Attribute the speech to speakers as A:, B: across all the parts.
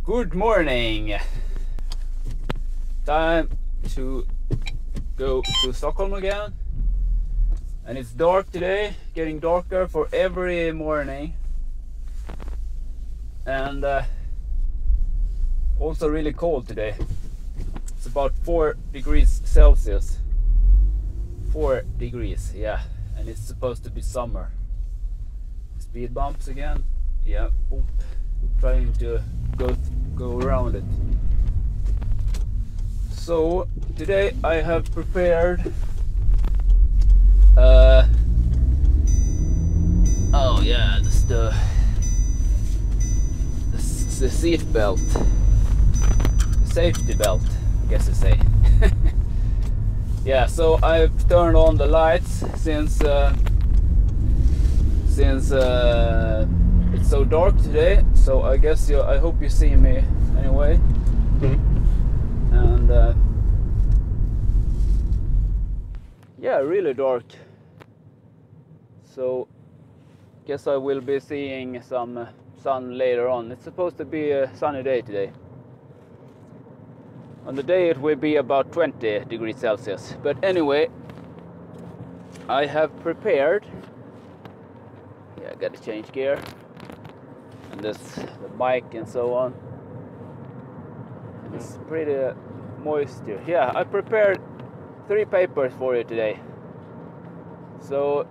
A: Good morning. Time to go to Stockholm again. And it's dark today, getting darker for every morning. And also really cold today. It's about 4 degrees Celsius. 4 degrees, yeah. And it's supposed to be summer. Speed bumps again. Yeah, oop. Trying to go around it. So today I have prepared oh yeah, that's the seat belt, the safety belt, I guess to say. Yeah, so I've turned on the lights since it's so dark today, so I guess I hope you see me anyway. And yeah, really dark, so guess I will be seeing some sun later on. It's supposed to be a sunny day today. On the day it will be about 20 degrees Celsius, but anyway, I have prepared. Yeah, I gotta change gear, and this the bike and so on. It's pretty moist here. Yeah, I prepared 3 papers for you today. So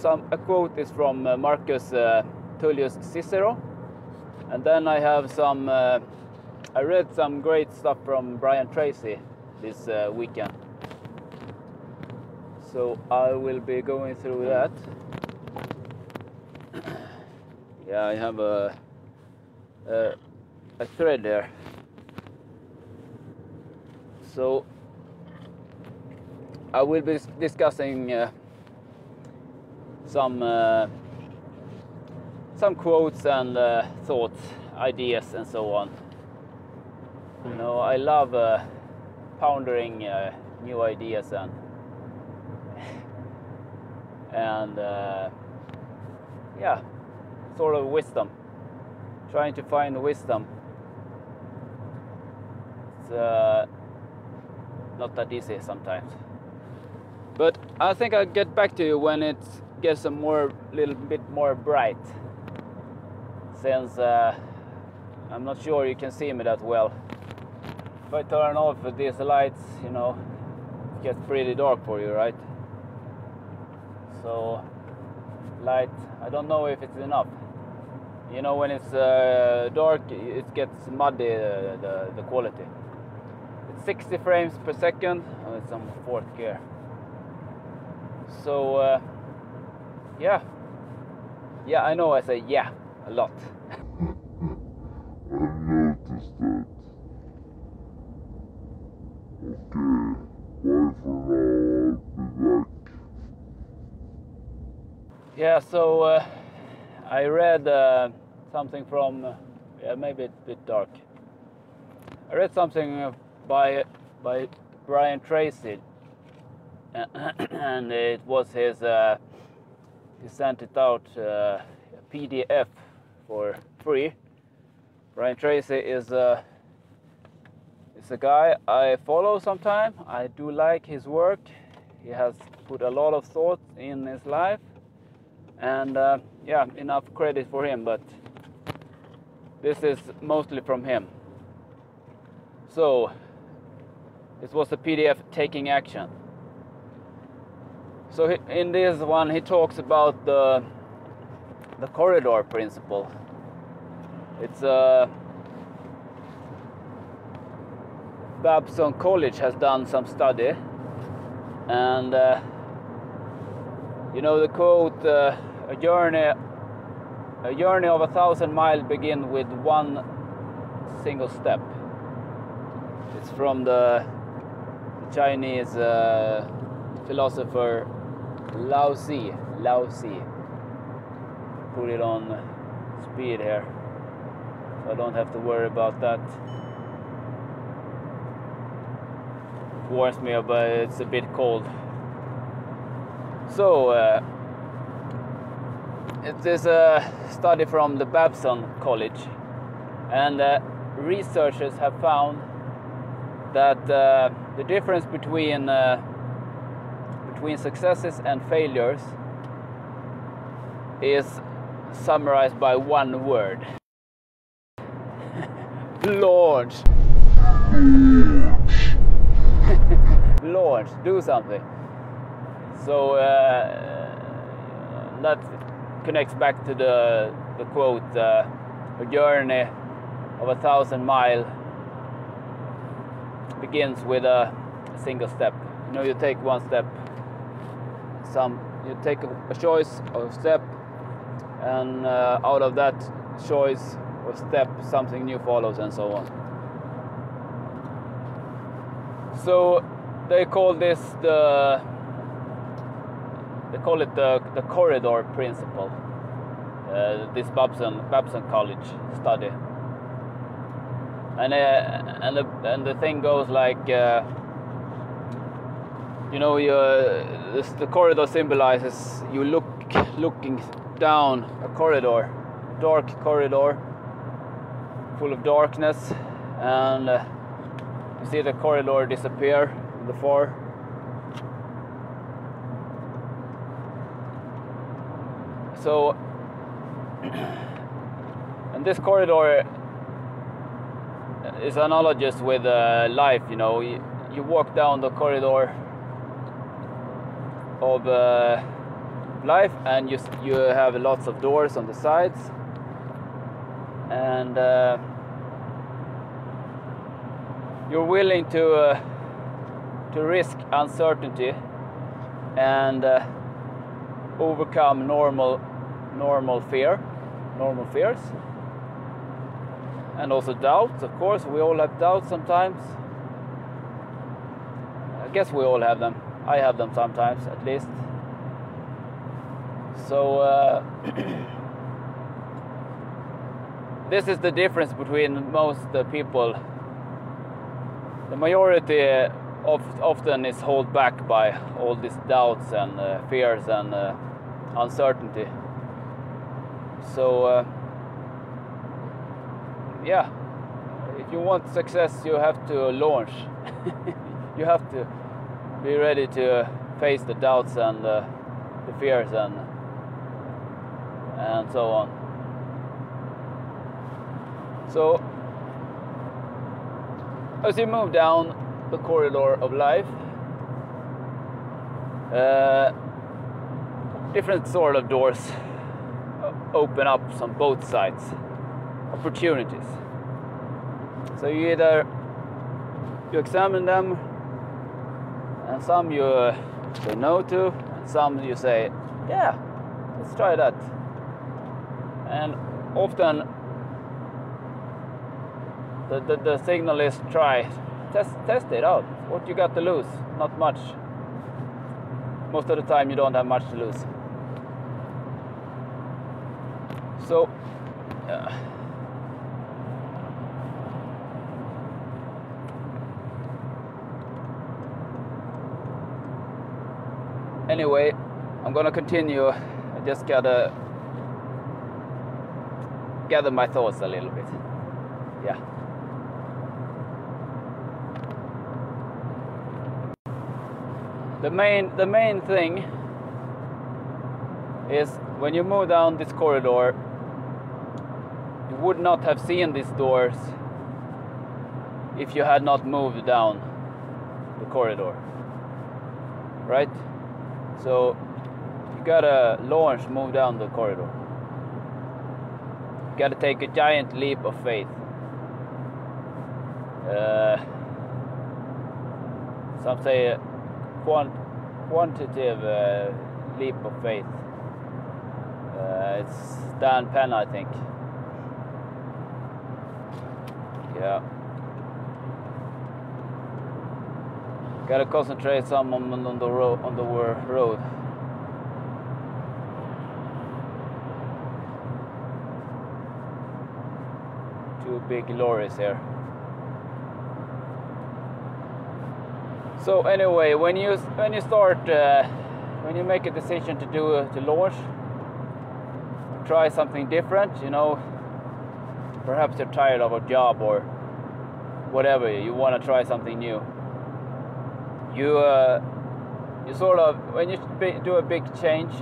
A: a quote is from Marcus Tullius Cicero, and then I have some I read some great stuff from Brian Tracy this weekend, so I will be going through that. Yeah, I have a thread there. So I will be discussing some quotes and thoughts, ideas, and so on. You know, I love pondering new ideas and yeah, sort of wisdom. Trying to find wisdom. It's not that easy sometimes. But I think I'll get back to you when it gets a little bit more bright. Since I'm not sure you can see me that well. If I turn off these lights, you know, it gets pretty dark for you, right? So light, I don't know if it's enough. You know, when it's dark, it gets muddy, the quality. It's 60 frames per second, and it's on 4th gear. So yeah, I know I say yeah a lot.
B: I noticed that. Okay, bye for now, I'll be back.
A: Yeah, so I read something from, yeah, maybe a bit dark. I read something by Brian Tracy, and it was his, he sent it out a PDF for free. Brian Tracy is a guy I follow sometime. I do like his work. He has put a lot of thought in his life, and yeah, enough credit for him, but this is mostly from him. So this was a PDF, Taking Action. So in this one he talks about the corridor principle. It's Babson College has done some study, and you know the quote, a journey of 1,000 miles begins with one single step. It's from the Chinese philosopher Lao Tzu. Put it on speed here, so I don't have to worry about that. Warns me, but it's a bit cold. So it is a study from the Babson College, And researchers have found that the difference between successes and failures is summarized by one word. Launch. Launch, do something. So that connects back to the quote, a journey of 1,000 miles begins with a single step. You know, you take one step, you take a choice or step, and out of that choice or step something new follows, and so on. So they call this the corridor principle. This Babson College study, and the thing goes like, you know, the corridor symbolizes you looking down a corridor, dark corridor, full of darkness, and you see the corridor disappear in the far. So, and this corridor is analogous with life. You know, you walk down the corridor of life, and you have lots of doors on the sides, and you're willing to risk uncertainty and overcome normal fears, and also doubts. Of course, we all have doubts sometimes. I guess we all have them. I have them sometimes, at least. So this is the difference between most people. The majority often is held back by all these doubts and fears and uncertainty. So yeah, if you want success, you have to launch. You have to be ready to face the doubts and the fears and so on. So as you move down the corridor of life, different sort of doors open up on both sides, opportunities. So you examine them, and some you say no to, and some you say, yeah, let's try that. And often the signal is test it out. What you got to lose? Not much. Most of the time you don't have much to lose. So anyway, I'm gonna continue. I just gotta gather my thoughts a little bit. Yeah. The main thing is when you move down this corridor, you would not have seen these doors if you had not moved down the corridor, right? So you gotta move down the corridor. You gotta take a giant leap of faith. Some say quantitative leap of faith. It's Dan Penn, I think. Yeah. Gotta concentrate some on the road. Two big lorries here. So anyway, when you start, when you make a decision to launch, try something different, you know, perhaps you're tired of a job or whatever, you want to try something new. You sort of, when you do a big change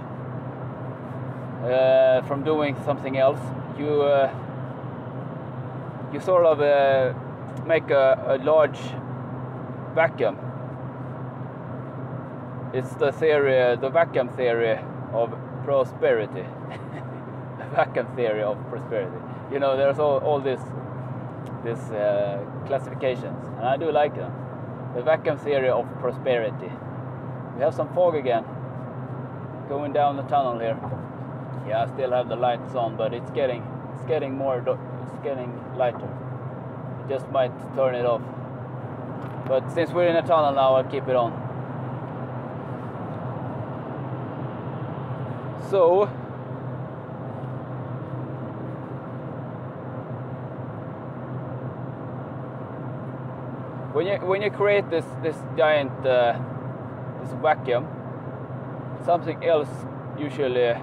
A: from doing something else, you sort of make a large vacuum. It's the theory, the vacuum theory of prosperity. The vacuum theory of prosperity. You know, there's all this classifications, and I do like them. The vacuum theory of prosperity. We have some fog again going down the tunnel here. Yeah, I still have the lights on, but it's getting lighter. I just might turn it off. But since we're in a tunnel now, I'll keep it on. So when you create this giant this vacuum, something else usually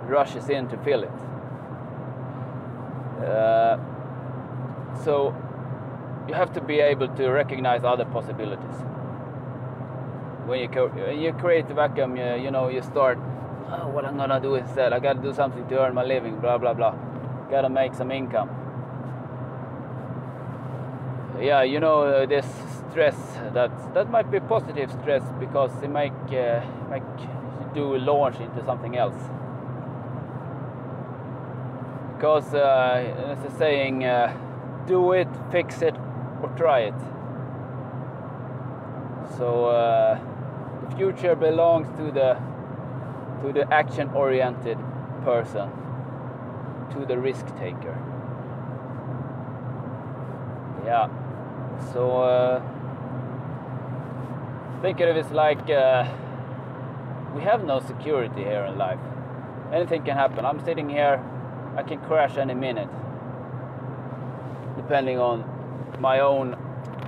A: rushes in to fill it. So you have to be able to recognize other possibilities. When you create the vacuum, you know, you start, oh, what I'm gonna do instead? I gotta do something to earn my living, blah blah blah. Gotta make some income. Yeah, you know, this stress that might be positive stress because it make you do launch into something else. Because there's a saying, do it, fix it, or try it. So the future belongs to the action-oriented person, to the risk taker. Yeah. So think of it as like we have no security here in life. Anything can happen. I'm sitting here, I can crash any minute, depending on my own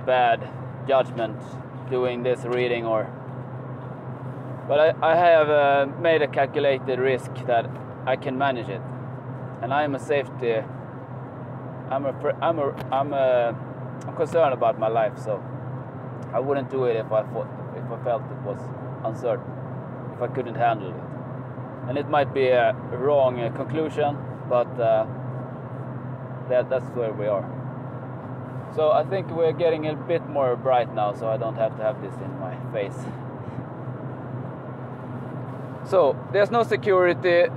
A: bad judgment doing this reading, or. But I have made a calculated risk that I can manage it, and I am a safety. I'm concerned about my life, so I wouldn't do it if I felt it was uncertain, if I couldn't handle it. And it might be a wrong conclusion, but that's where we are. So I think we're getting a bit more bright now, so I don't have to have this in my face. So there's no security,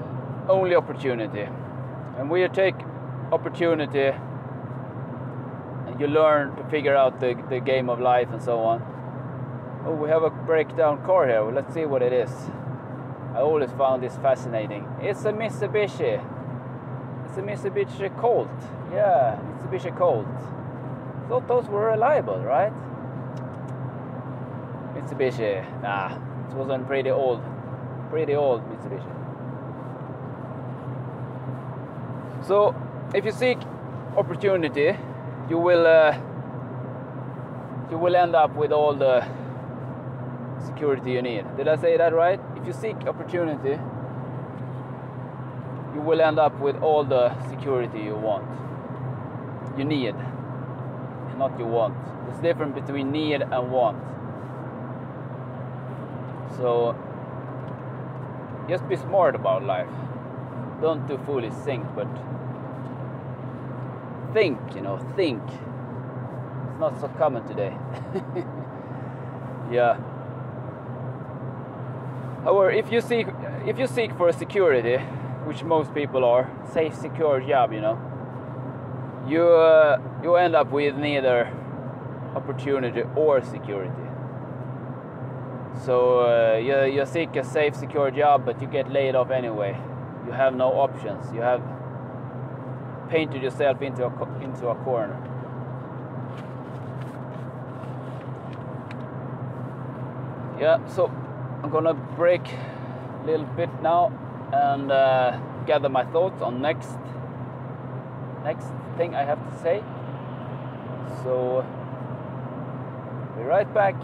A: only opportunity. And when you take opportunity, you learn to figure out the game of life and so on. Oh, we have a breakdown car here. Well, let's see what it is. I always found this fascinating. It's a Mitsubishi. It's a Mitsubishi Colt. Yeah, Mitsubishi Colt. Thought those were reliable, right? Mitsubishi. Nah, it wasn't pretty old Mitsubishi. So, if you seek opportunity, you will end up with all the security you need. Did I say that right? If you seek opportunity, you will end up with all the security you want. You need, not you want. There's a difference between need and want. So just be smart about life. Don't do foolish things, but think, think. It's not so common today. Yeah. However, if you seek for a security, which most people are, safe, secure job, you end up with neither opportunity or security. So you seek a safe, secure job, but you get laid off anyway. You have no options. You have painted yourself into a corner. Yeah, so I'm gonna break a little bit now and gather my thoughts on next thing I have to say. So be right back.